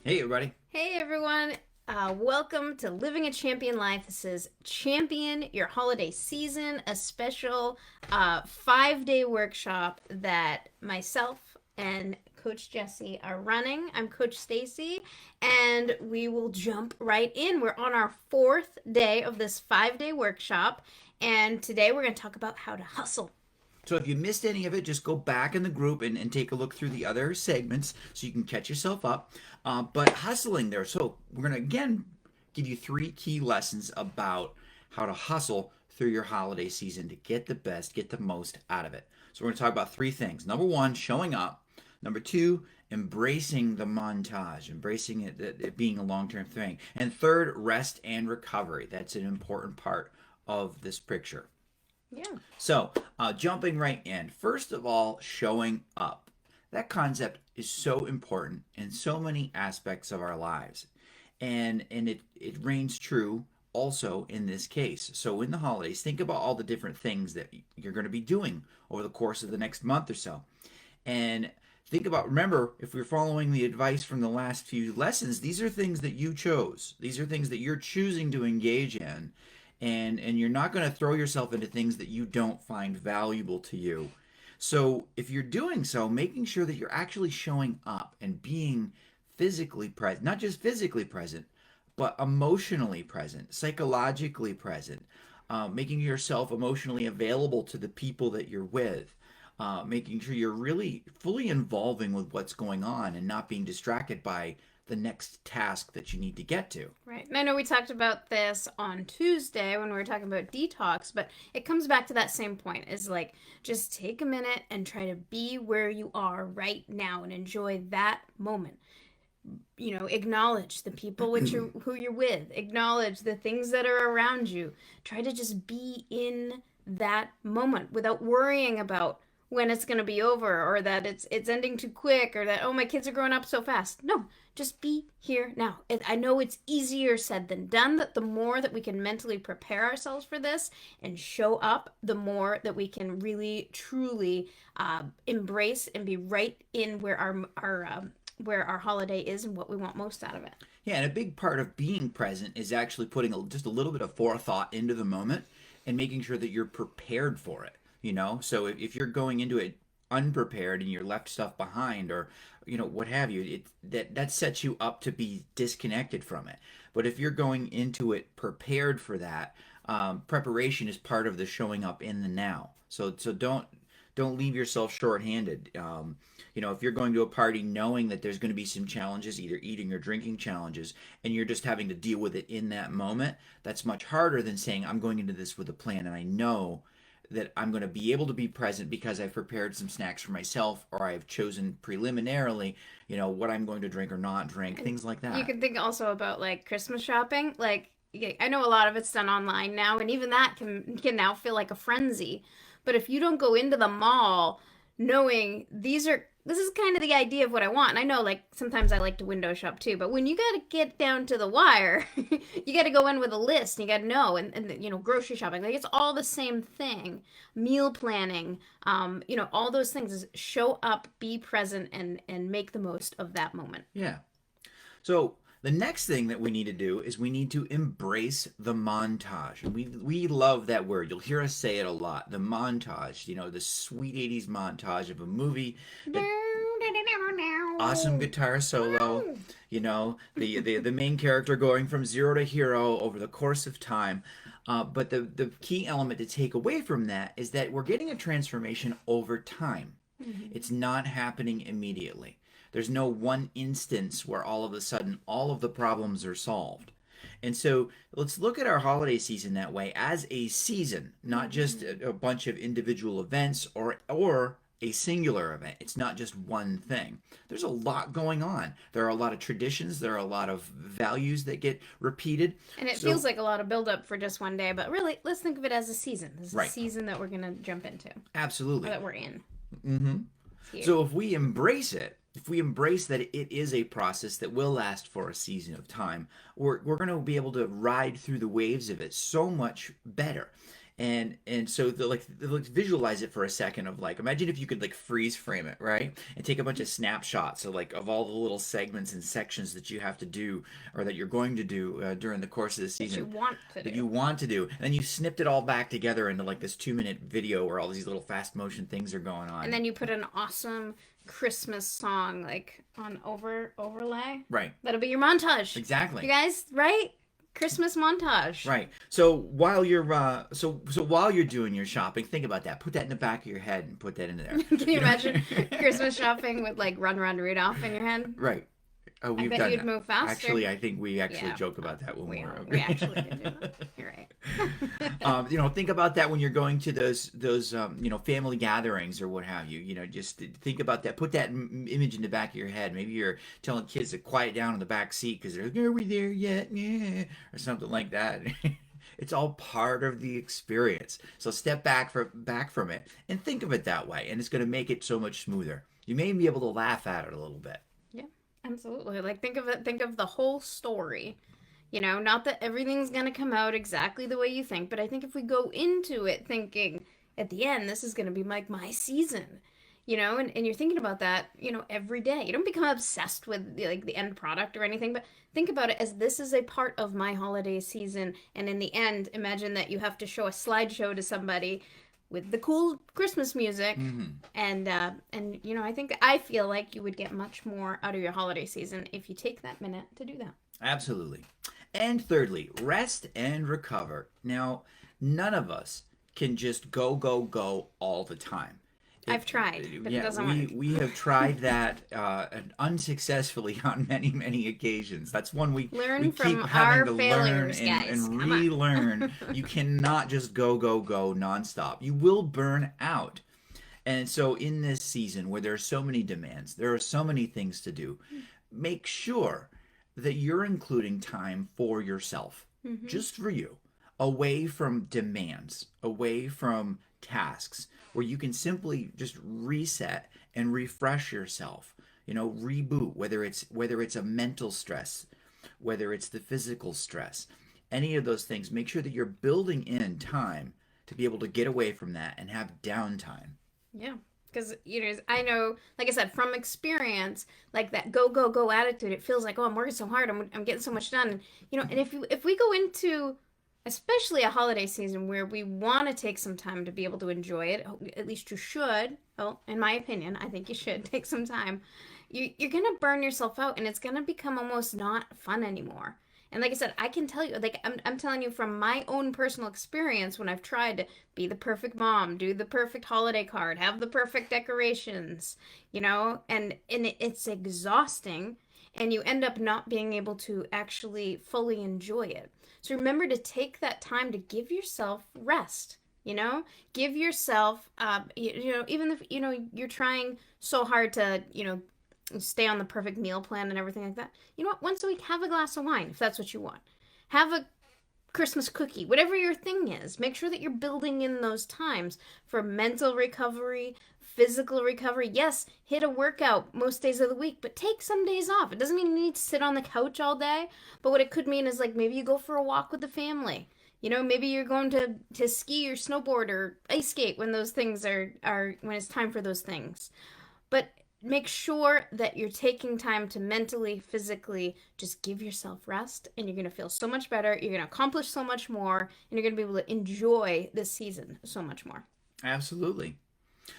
Hey, everybody. Hey everyone, welcome to Living a Champion Life. This is Champion Your Holiday Season, a special 5 day workshop that myself and Coach Jesse are running. I'm Coach Stacy, and we will jump right in. We're on our fourth day of this 5 day workshop, and today we're going to talk about how to hustle. So, if you missed any of it, just go back in the group and take a look through the other segments so you can catch yourself up. But hustling there. So, we're going to again give you three key lessons about how to hustle through your holiday season to get the best, get the most out of it. So, we're going to talk about three things. Number one, showing up. Number two, embracing the montage, embracing it being a long term thing. And third, rest and recovery. That's an important part of this picture. Yeah. So, jumping right in, first of all, showing up. That concept is so important in so many aspects of our lives. And it reigns true also in this case. So, in the holidays, think about all the different things that you're going to be doing over the course of the next month or so. And think about, remember, if we're following the advice from the last few lessons, these are things that you chose. These are things that you're choosing to engage in. And you're not going to throw yourself into things that you don't find valuable to you. So if you're doing so, making sure that you're actually showing up and being physically present, not just physically present, but emotionally present, psychologically present, making yourself emotionally available to the people that you're with, making sure you're really fully involving with what's going on and not being distracted by the next task that you need to get to. Right. And I know we talked about this on Tuesday when we were talking about detox, but it comes back to that same point is like just take a minute and try to be where you are right now and enjoy that moment. Acknowledge the people who you're with, acknowledge the things that are around you. Try to just be in that moment without worrying about when it's going to be over or that it's ending too quick or that oh my kids are growing up so fast. No, just be here now. I know it's easier said than done, that the more that we can mentally prepare ourselves for this and show up, the more that we can really truly embrace and be right in where our holiday is and what we want most out of it. Yeah, and a big part of being present is actually putting just a little bit of forethought into the moment and making sure that you're prepared for it. So if you're going into it unprepared and you're left stuff behind or what have you, that sets you up to be disconnected from it. But if you're going into it prepared for that, preparation is part of the showing up in the now. So don't leave yourself shorthanded. If you're going to a party knowing that there's going to be some challenges, either eating or drinking challenges, and you're just having to deal with it in that moment, that's much harder than saying, I'm going into this with a plan and I know that I'm going to be able to be present because I've prepared some snacks for myself or I've chosen preliminarily, what I'm going to drink or not drink, And things like you that. can think also about like Christmas shopping. Like I know a lot of it's done online now, and even that can now feel like a frenzy. But if you don't go into the mall knowing this is kind of the idea of what I want. And I know like sometimes I like to window shop too, but when you got to get down to the wire, you got to go in with a list and you got to know and grocery shopping. Like it's all the same thing. Meal planning, all those things is show up, be present and make the most of that moment. Yeah. So the next thing that we need to do is we need to embrace the montage. And we love that word. You'll hear us say it a lot. The montage, the sweet 80s montage of a movie, the awesome guitar solo, the main character going from zero to hero over the course of time. But the key element to take away from that is that we're getting a transformation over time. Mm-hmm. It's not happening immediately. There's no one instance where all of a sudden all of the problems are solved. And so let's look at our holiday season that way as a season, not just Mm-hmm. a bunch of individual events or a singular event. It's not just one thing. There's a lot going on. There are a lot of traditions, there are a lot of values that get repeated. And it feels So, like a lot of buildup for just one day, but really, let's think of it as a season. This is a right, season that we're going to jump into, or absolutely. that we're in. Hmm. It's here. So if we embrace it, if we embrace that it is a process that will last for a season of time, we're going to be able to ride through the waves of it so much better. And so like visualize it for a second of like imagine if you could like freeze frame it, right, and take a bunch of snapshots of like of all the little segments and sections that you have to do or that you're going to do during the course of the That you season want to that do. you want to do, and then you snipped it all back together into like this 2 minute video where all these little fast motion things are going And on. then you put an awesome Christmas song like on overlay. Right. That'll be your montage. Exactly. You guys, right? Christmas montage. Right. So while you're so while you're doing your shopping, think about that. Put that in the back of your head and put that into there. Can you know? imagine Christmas shopping with like Run Run Rudolph in your head? Right. Oh, I we've bet done you'd that. move faster. Actually, I think we actually Yeah. joke about that when we're We actually did do that. You're right. think about that when you're going to those family gatherings or what have you. Just think about that. Put that image in the back of your head. Maybe you're telling kids to quiet down in the back seat because they're like, "Are we there yet?" Yeah, or something like that. It's all part of the experience. So step back from it and think of it that way, and it's going to make it so much smoother. You may be able to laugh at it a little bit. Yeah, absolutely. Like think of the whole story. Not that everything's going to come out exactly the way you think, but I think if we go into it thinking at the end this is going to be like my season, and you're thinking about that, every day. You don't become obsessed with the end product or anything, but think about it as this is a part of my holiday season, and in the end, imagine that you have to show a slideshow to somebody with the cool Christmas music, and I feel like you would get much more out of your holiday season if you take that minute to do that. Absolutely. And thirdly, rest and recover. Now, none of us can just go all the time. I've tried, but it Yeah, doesn't work. we have tried that unsuccessfully on many occasions. That's one Learn we from keep having our to failures, learn guys. and Come on. relearn. You cannot just go nonstop. You will burn out. And so in this season where there are so many demands, there are so many things to do, make sure that you're including time for yourself, just for you, away from demands, away from tasks, where you can simply just reset and refresh yourself. Reboot, whether it's a mental stress, whether it's the physical stress, any of those things. Make sure that you're building in time to be able to get away from that and have downtime. Yeah. Because, I know, like I said, from experience, like that go attitude, it feels like, oh, I'm working so hard, I'm getting so much done. And if we go into, especially a holiday season where we want to take some time to be able to enjoy it, at least you should, well, in my opinion, I think you should take some time, you're going to burn yourself out, and it's going to become almost not fun anymore. And like I said, I can tell you, like I'm telling you from my own personal experience when I've tried to be the perfect mom, do the perfect holiday card, have the perfect decorations, and it's exhausting, and you end up not being able to actually fully enjoy it. So remember to take that time to give yourself rest. Give yourself, even if you're trying so hard to stay on the perfect meal plan and everything like that. You know what? Once a week, have a glass of wine if that's what you want. Have a Christmas cookie, whatever your thing is. Make sure that you're building in those times for mental recovery, physical recovery. Yes, hit a workout most days of the week, but take some days off. It doesn't mean you need to sit on the couch all day, but what it could mean is like maybe you go for a walk with the family. Maybe you're going to ski or snowboard or ice skate when those things are when it's time for those things. But make sure that you're taking time to mentally, physically just give yourself rest, and you're going to feel so much better. You're going to accomplish so much more, and you're going to be able to enjoy this season so much more. Absolutely.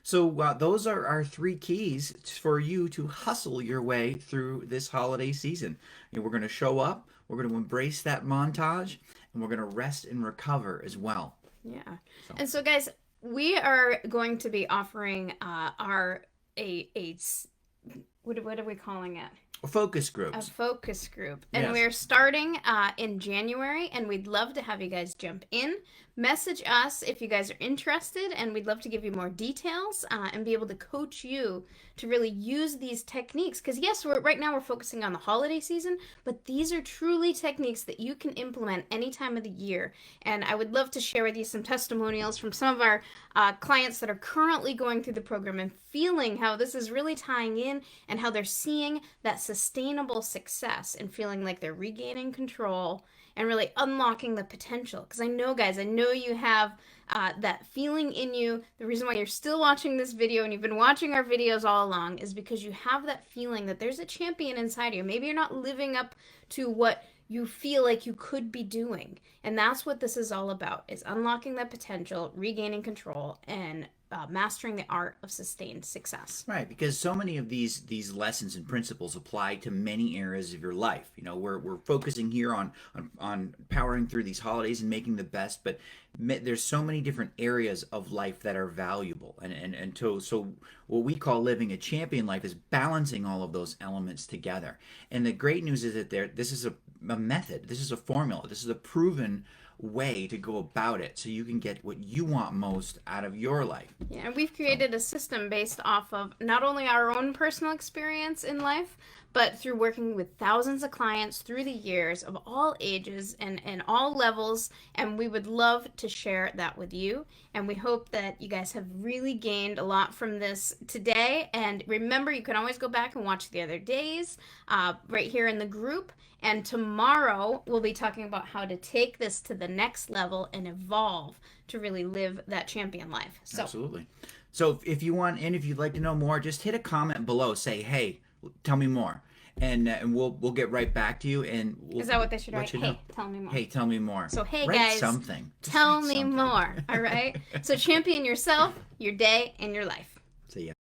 So those are our 3 keys for you to hustle your way through this holiday season. We're going to show up, we're going to embrace that montage, and we're going to rest and recover as well. Yeah. And so, guys, we are going to be offering what are we calling it? Focus A groups. focus group. And Yes. we're starting in January, and we'd love to have you guys jump in. Message us if you guys are interested, and we'd love to give you more details and be able to coach you to really use these techniques. Because yes, right now we're focusing on the holiday season, but these are truly techniques that you can implement any time of the year. And I would love to share with you some testimonials from some of our clients that are currently going through the program and feeling how this is really tying in, and how they're seeing that sustainable success and feeling like they're regaining control and really unlocking the potential. Because I know, guys, I know you have that feeling in you. The reason why you're still watching this video and you've been watching our videos all along is because you have that feeling that there's a champion inside of you. Maybe you're not living up to what you feel like you could be doing. And that's what this is all about, is unlocking that potential, regaining control, and mastering the art of sustained success. Right, because so many of these lessons and principles apply to many areas of your life. You know, we're focusing here on powering through these holidays and making the best, but there's so many different areas of life that are valuable, and so what we call living a champion life is balancing all of those elements together. And the great news is that this is a method, this is a formula, this is a proven way to go about it so you can get what you want most out of your life. Yeah, and we've created a system based off of not only our own personal experience in life, but through working with thousands of clients through the years of all ages and all levels. And we would love to share that with you. And we hope that you guys have really gained a lot from this today. And remember, you can always go back and watch the other days right here in the group. And tomorrow we'll be talking about how to take this to the next level and evolve to really live that champion life. So, absolutely. So if you want, and if you'd like to know more, just hit a comment below. Say, hey, tell me more, and we'll get right back to you. And is that what they should write? Hey, tell me more. Hey, tell me more. So hey, write guys, something. Tell me more. All right. So champion yourself, your day, and your life. See ya.